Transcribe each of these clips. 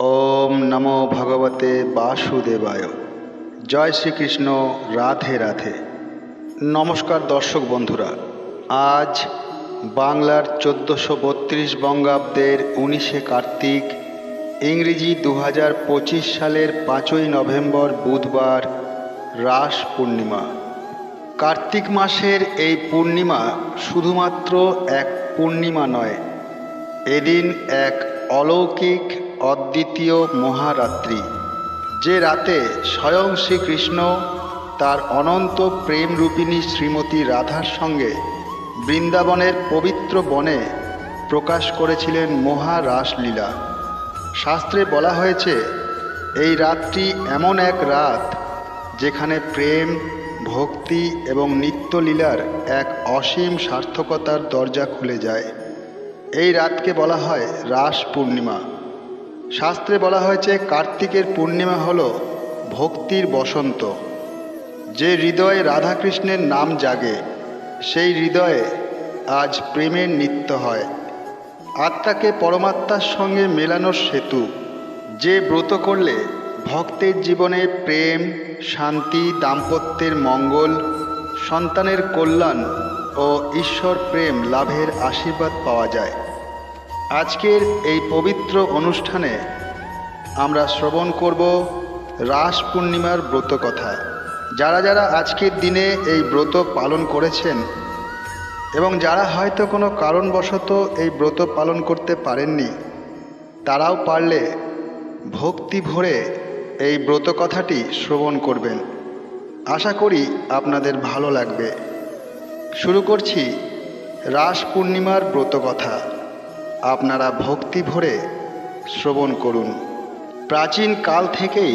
ওম নমো ভগবতে বাসুদেবায়। জয় শ্রীকৃষ্ণ। রাধে রাধে। নমস্কার দর্শক বন্ধুরা, আজ বাংলার 1432 বঙ্গাব্দের 19শে কার্তিক, ইংরেজি 2025 সালের 5ই নভেম্বর বুধবার, রাস পূর্ণিমা। কার্তিক মাসের এই পূর্ণিমা শুধুমাত্র এক পূর্ণিমা নয়, এদিন এক অলৌকিক অদ্বিতীয় মহারাত্রি, যে রাতে স্বয়ং শ্রীকৃষ্ণ তার অনন্ত প্রেমরূপিণী শ্রীমতী রাধার সঙ্গে বৃন্দাবনের পবিত্র বনে প্রকাশ করেছিলেন মহারাসলীলা। শাস্ত্রে বলা হয়েছে, এই রাতটি এমন এক রাত যেখানে প্রেম, ভক্তি এবং নিত্যলীলার এক অসীম সার্থকতার দরজা খুলে যায়। এই রাতকে বলা হয় রাস পূর্ণিমা। শাস্ত্রে বলা হয়েছে, কার্তিকের পূর্ণিমা হল ভক্তির বসন্ত। যে হৃদয়ে রাধাকৃষ্ণের নাম জাগে, সেই হৃদয়ে আজ প্রেমের নিত্য হয়। আত্মাকে পরমাত্মার সঙ্গে মেলানোর সেতু। যে ব্রত করলে ভক্তের জীবনে প্রেম, শান্তি, দাম্পত্যের মঙ্গল, সন্তানের কল্যাণ ও ঈশ্বর প্রেম লাভের আশীর্বাদ পাওয়া যায়। আজকের এই পবিত্র অনুষ্ঠানে আমরা শ্রবণ করব রাস পূর্ণিমার ব্রত কথা। যারা যারা আজকের দিনে এই ব্রত পালন করেছেন এবং যারা হয়তো কোনো কারণবশত এই ব্রত পালন করতে পারেননি, তারাও পারলে ভক্তি ভরে এই ব্রত কথাটি শ্রবণ করবেন। আশা করি আপনাদের ভালো লাগবে। শুরু করছি রাস পূর্ণিমার ব্রত কথা। আপনারা ভক্তি ভরে শ্রবণ করুন। প্রাচীন কাল থেকেই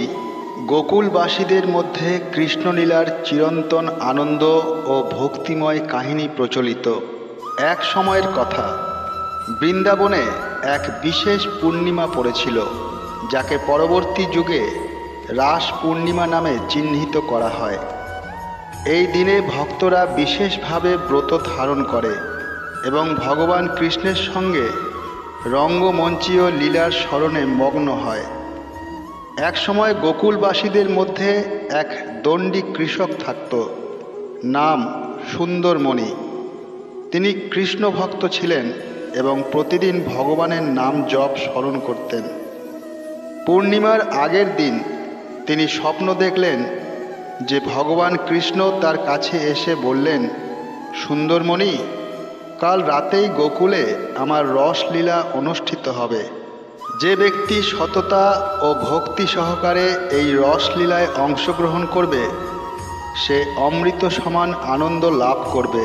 গোকুলবাসীদের মধ্যে কৃষ্ণলীলার চিরন্তন আনন্দ ও ভক্তিময় কাহিনী প্রচলিত। এক সময়ের কথা, বৃন্দাবনে এক বিশেষ পূর্ণিমা পড়েছিল, যাকে পরবর্তী যুগে রাস পূর্ণিমা নামে চিহ্নিত করা হয়। এই দিনে ভক্তরা বিশেষভাবে ব্রত ধারণ করে এবং ভগবান কৃষ্ণের সঙ্গে রঙ্গমঞ্চীয় লীলার স্মরণে মগ্ন হয়। এক সময় গোকুলবাসীদের মধ্যে এক দণ্ডী কৃষক থাকত, নাম সুন্দরমণি। তিনি কৃষ্ণ ভক্ত ছিলেন এবং প্রতিদিন ভগবানের নাম জপ স্মরণ করতেন। পূর্ণিমার আগের দিন তিনি স্বপ্ন দেখলেন যে ভগবান কৃষ্ণ তার কাছে এসে বললেন, সুন্দরমণি, কাল রাতেই গোকুলে আমার রসলীলা অনুষ্ঠিত হবে। যে ব্যক্তি সততা ও ভক্তি সহকারে এই রসলীলায় অংশগ্রহণ করবে, সে অমৃত সমান আনন্দ লাভ করবে।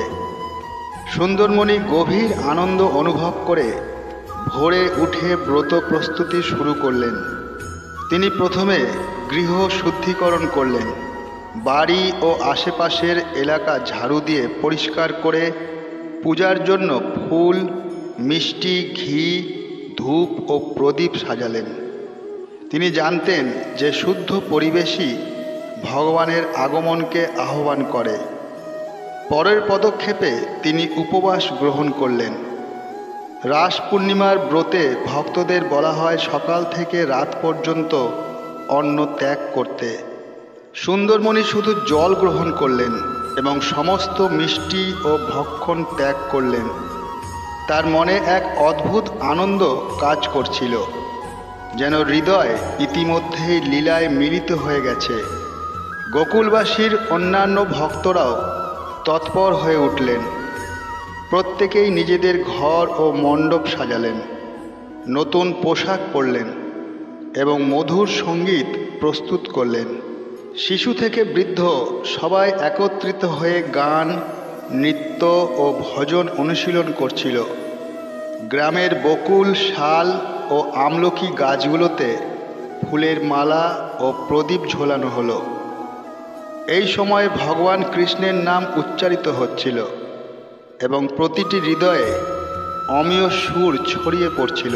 সুন্দরমণি গভীর আনন্দ অনুভব করে ভোরে উঠে ব্রত প্রস্তুতি শুরু করলেন। তিনি প্রথমে গৃহ শুদ্ধিকরণ করলেন, বাড়ি ও আশেপাশের এলাকা ঝাড়ু দিয়ে পরিষ্কার করে পূজার জন্য ফুল, মিষ্টি, ঘি, ধূপ ও প্রদীপ সাজালেন। তিনি জানতেন যে শুদ্ধ পরিবেশই ভগবানের আগমনকে আহ্বান করে। পরের পদক্ষেপে তিনি উপবাস গ্রহণ করলেন। রাস পূর্ণিমার ব্রতে ভক্তদের বলা হয় সকাল থেকে রাত পর্যন্ত অন্ন ত্যাগ করতে। সুন্দরমণি শুধু জল গ্রহণ করলেন এবং সমস্ত মিষ্টি ও ভক্ষণ ত্যাগ করলেন। তার মনে এক অদ্ভুত আনন্দ কাজ করছিল, যেন হৃদয় ইতিমধ্যেই লীলায় মিলিত হয়ে গেছে। গোকুলবাসীর অন্যান্য ভক্তরাও তৎপর হয়ে উঠলেন। প্রত্যেকেই নিজেদের ঘর ও মণ্ডপ সাজালেন, নতুন পোশাক পরলেন এবং মধুর সঙ্গীত প্রস্তুত করলেন। শিশু থেকে বৃদ্ধ সবাই একত্রিত হয়ে গান, নৃত্য ও ভজন অনুশীলন করছিল। গ্রামের বকুল, শাল ও আমলকি গাছগুলোতে ফুলের মালা ও প্রদীপ ঝোলানো হলো। এই সময় ভগবান কৃষ্ণের নাম উচ্চারিত হচ্ছিল এবং প্রতিটি হৃদয়ে অমীয় সুর ছড়িয়ে পড়ছিল।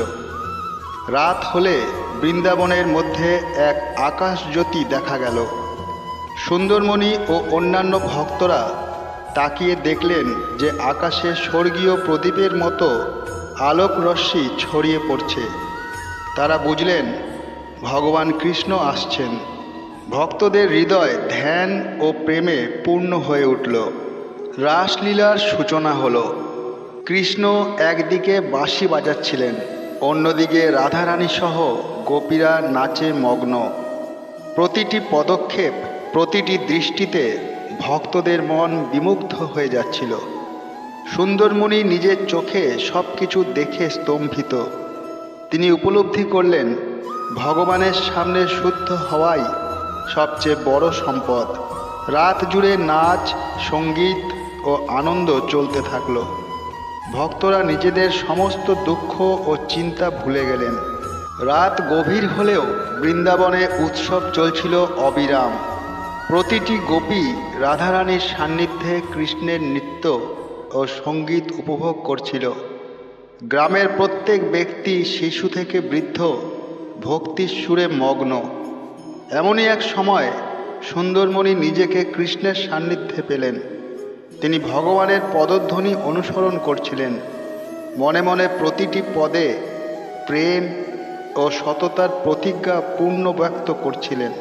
রাত হলে বৃন্দাবনের মধ্যে এক আকাশজ্যোতি দেখা গেল। সুন্দরমণি ও অন্যান্য ভক্তরা তাকিয়ে দেখলেন যে আকাশে স্বর্গীয় প্রদীপের মতো আলোক রশ্মি ছড়িয়ে পড়ছে। তারা বুঝলেন ভগবান কৃষ্ণ আসছেন। ভক্তদের হৃদয় ধ্যান ও প্রেমে পূর্ণ হয়ে উঠল। রাসলীলার সূচনা হলো। কৃষ্ণ একদিকে বাঁশি বাজাচ্ছিলেন, অন্যদিকে রাধারানী সহ গোপীরা নাচে মগ্ন। প্রতিটি পদক্ষেপ, প্রতিটি দৃষ্টিতে ভক্তদের মন বিমুগ্ধ হয়ে যাচ্ছিল। সুন্দরমণি নিজের চোখে সব কিছু দেখে স্তম্ভিত। তিনি উপলব্ধি করলেন ভগবানের সামনে শুদ্ধ হওয়াই সবচেয়ে বড় সম্পদ। রাত জুড়ে নাচ, সঙ্গীত ও আনন্দ চলতে থাকলো। ভক্তরা নিজেদের সমস্ত দুঃখ ও চিন্তা ভুলে গেলেন। রাত গভীর হলেও বৃন্দাবনে উৎসব চলছিল অবিরাম। প্রতিটি গোপী রাধারানীর সান্নিধ্যে কৃষ্ণের নৃত্য ও সঙ্গীত উপভোগ করছিল। গ্রামের প্রত্যেক ব্যক্তি, শিশু থেকে বৃদ্ধ, ভক্তির সুরে মগ্ন। এমনই এক সময় সুন্দরমণি নিজেকে কৃষ্ণের সান্নিধ্যে পেলেন। তিনি ভগবানের পদধ্বনি অনুসরণ করছিলেন। মনে মনে প্রতিটি পদে প্রেম ও সততার প্রতিজ্ঞা পূর্ণ ব্যক্ত করছিলেন।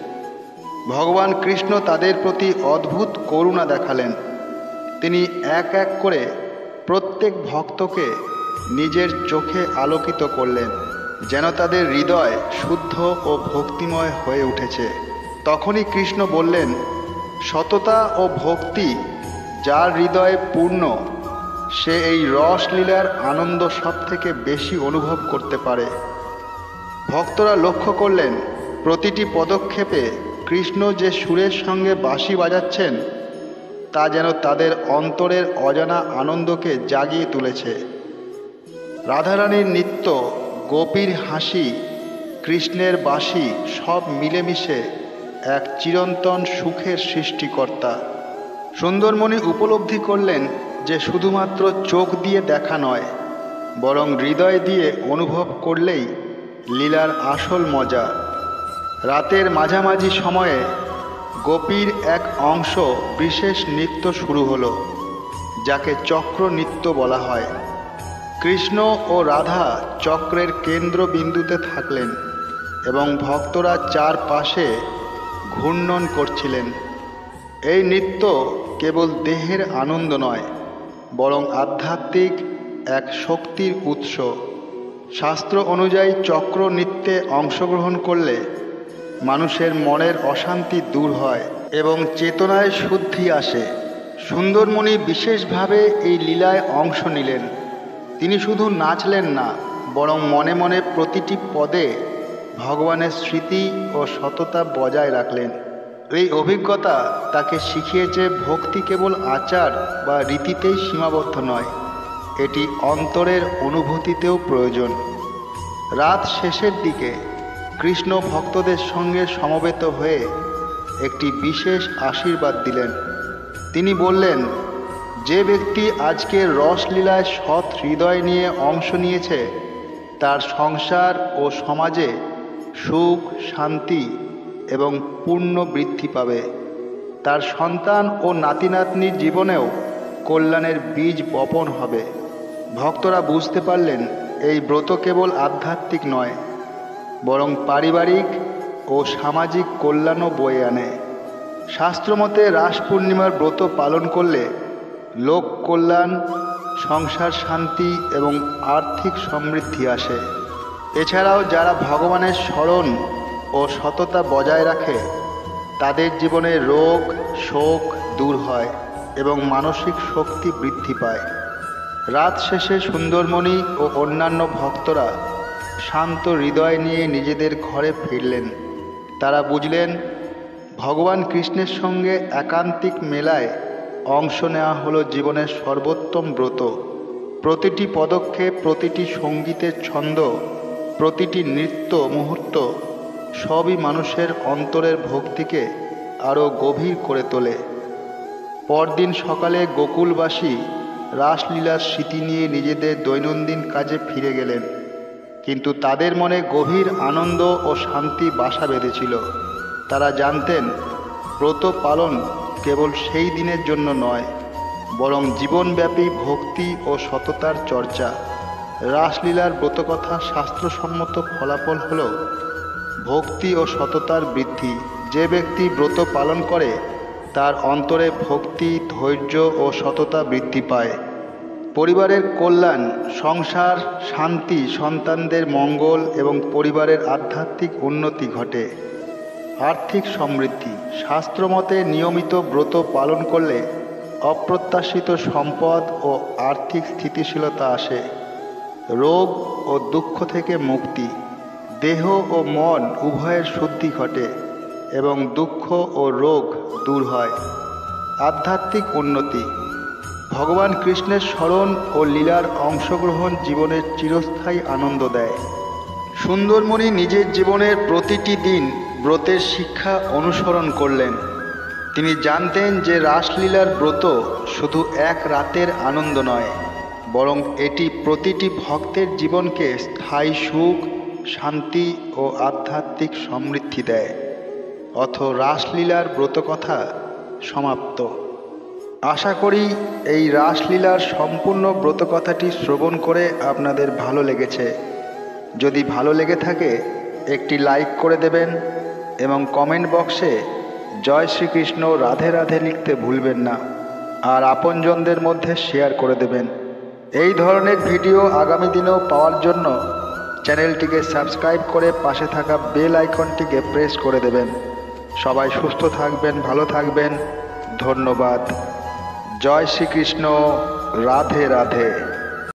ভগবান কৃষ্ণ তাদের প্রতি অদ্ভুত করুণা দেখালেন। তিনি এক এক করে প্রত্যেক ভক্তকে নিজের চোখে আলোকিত করলেন, যেন তাদের হৃদয় শুদ্ধ ও ভক্তিময় হয়ে উঠেছে। তখনই কৃষ্ণ বললেন, সততা ও ভক্তি যার হৃদয়ে পূর্ণ, সে এই রসলীলার আনন্দ সব থেকে বেশি অনুভব করতে পারে। ভক্তরা লক্ষ্য করলেন প্রতিটি পদক্ষেপে কৃষ্ণ যে সুরের সঙ্গে বাঁশি বাজাচ্ছেন তা যেন তাদের অন্তরের অজানা আনন্দকে জাগিয়ে তুলেছে। রাধারানীর নৃত্য, গোপীর হাসি, কৃষ্ণের বাঁশি সব মিলেমিশে এক চিরন্তন সুখের সৃষ্টিকর্তা। সুন্দরমণি উপলব্ধি করলেন যে শুধুমাত্র চোখ দিয়ে দেখা নয়, বরং হৃদয় দিয়ে অনুভব করলেই লীলার আসল মজা। রাতের মাঝামাঝি সময়ে গোপীর এক অংশ বিশেষ নৃত্য শুরু হলো, যাকে চক্র নৃত্য বলা হয়। কৃষ্ণ ও রাধা চক্রের কেন্দ্রবিন্দুতে থাকলেন এবং ভক্তরা চারপাশে ঘূর্ণন করছিলেন। এই নৃত্য কেবল দেহের আনন্দ নয়, বরং আধ্যাত্মিক এক শক্তির উৎস। শাস্ত্র অনুযায়ী চক্র নৃত্যে অংশগ্রহণ করলে মানুষের মনের অশান্তি দূর হয় এবং চেতনায় শুদ্ধি আসে। সুন্দরমণি বিশেষভাবে এই লীলায় অংশ নিলেন। তিনি শুধু নাচলেন না, বরং মনে মনে প্রতিটি পদে ভগবানের স্মৃতি ও সততা বজায় রাখলেন। এই অভিজ্ঞতা তাকে শিখিয়েছে ভক্তি কেবল আচার বা রীতিতেই সীমাবদ্ধ নয়, এটি অন্তরের অনুভূতিতেও প্রয়োজন। রাত শেষের দিকে কৃষ্ণ ভক্তদের সঙ্গে সমবেত হয়ে একটি বিশেষ আশীর্বাদ দিলেন। তিনি বললেন, যে ব্যক্তি আজকের রসলীলায় সৎ হৃদয় নিয়ে অংশ নিয়েছে তার সংসার ও সমাজে সুখ, শান্তি এবং পুণ্য বৃদ্ধি পাবে। তার সন্তান ও নাতি নাতনির জীবনেও কল্যাণের বীজ বপন হবে। ভক্তরা বুঝতে পারলেন এই ব্রত কেবল আধ্যাত্মিক নয়, বরং পারিবারিক ও সামাজিক কল্যাণও বয়ে আনে। শাস্ত্রমতে রাস পূর্ণিমার ব্রত পালন করলে লোক কল্যাণ, সংসার শান্তি এবং আর্থিক সমৃদ্ধি আসে। এছাড়াও যারা ভগবানের স্মরণ ও সততা বজায় রাখে তাদের জীবনে রোগ, শোক দূর হয় এবং মানসিক শক্তি বৃদ্ধি পায়। রাত শেষে সুন্দরমণি ও অন্যান্য ভক্তরা শান্ত হৃদয় নিয়ে নিজেদের ঘরে ফিরলেন। তারা বুঝলেন ভগবান কৃষ্ণের সঙ্গে একান্তিক মেলায় অংশ নেওয়া হলো জীবনের সর্বোত্তম ব্রত। প্রতিটি পদক্ষেপ, প্রতিটি সঙ্গীতের ছন্দ, প্রতিটি নৃত্য মুহূর্ত সবই মানুষের অন্তরের ভক্তিকে আরও গভীর করে তোলে। পরদিন সকালে গোকুলবাসী রাসলীলার স্মৃতি নিয়ে নিজেদের দৈনন্দিন কাজে ফিরে গেলেন, কিন্তু তাদের মনে গভীর আনন্দ ও শান্তি বাসা বেঁধেছিল। তারা জানতেন ব্রত পালন কেবল সেই দিনের জন্য নয়, বরং জীবনব্যাপী ভক্তি ও সততার চর্চা। রাসলীলার ব্রতকথা শাস্ত্রসম্মত ফলাফল হল ভক্তি ও সততার বৃদ্ধি। যে ব্যক্তি ব্রত পালন করে তার অন্তরে ভক্তি, ধৈর্য ও সততা বৃদ্ধি পায়। পরিবারের কল্যাণ, সংসার শান্তি, সন্তানদের মঙ্গল এবং পরিবারের আধ্যাত্মিক উন্নতি ঘটে। আর্থিক সমৃদ্ধি। শাস্ত্রমতে নিয়মিত ব্রত পালন করলে অপ্রত্যাশিত সম্পদ ও আর্থিক স্থিতিশীলতা আসে। রোগ ও দুঃখ থেকে মুক্তি। দেহ ও মন উভয়ের শুদ্ধি ঘটে এবং দুঃখ ও রোগ দূর হয়। আধ্যাত্মিক উন্নতি। ভগবান কৃষ্ণের স্মরণ ও লীলার অংশগ্রহণ জীবনের চিরস্থায়ী আনন্দ দেয়। সুন্দরমণি নিজের জীবনের প্রতিটি দিন ব্রতের শিক্ষা অনুসরণ করলেন। তিনি জানতেন যে রাসলীলার ব্রত শুধু এক রাতের আনন্দ নয়, বরং এটি প্রতিটি ভক্তের জীবনকে স্থায়ী সুখ, শান্তি ও আধ্যাত্মিক সমৃদ্ধি দেয়। অথ রাসলীলার ব্রতকথা সমাপ্ত। আশা করি এই রাসলীলার সম্পূর্ণ ব্রতকথাটি শ্রবণ করে আপনাদের ভালো লেগেছে। যদি ভালো লেগে থাকে একটি লাইক করে দেবেন এবং কমেন্ট বক্সে জয় শ্রীকৃষ্ণ, রাধে রাধে লিখতে ভুলবেন না। আর আপনজনদের মধ্যে শেয়ার করে দেবেন। এই ধরনের ভিডিও আগামী দিনেও পাওয়ার জন্য চ্যানেলটিকে সাবস্ক্রাইব করে পাশে থাকা বেল আইকনটিকে প্রেস করে দেবেন। সবাই সুস্থ থাকবেন, ভালো থাকবেন। ধন্যবাদ। জয় শ্রীকৃষ্ণ, রাধে রাধে।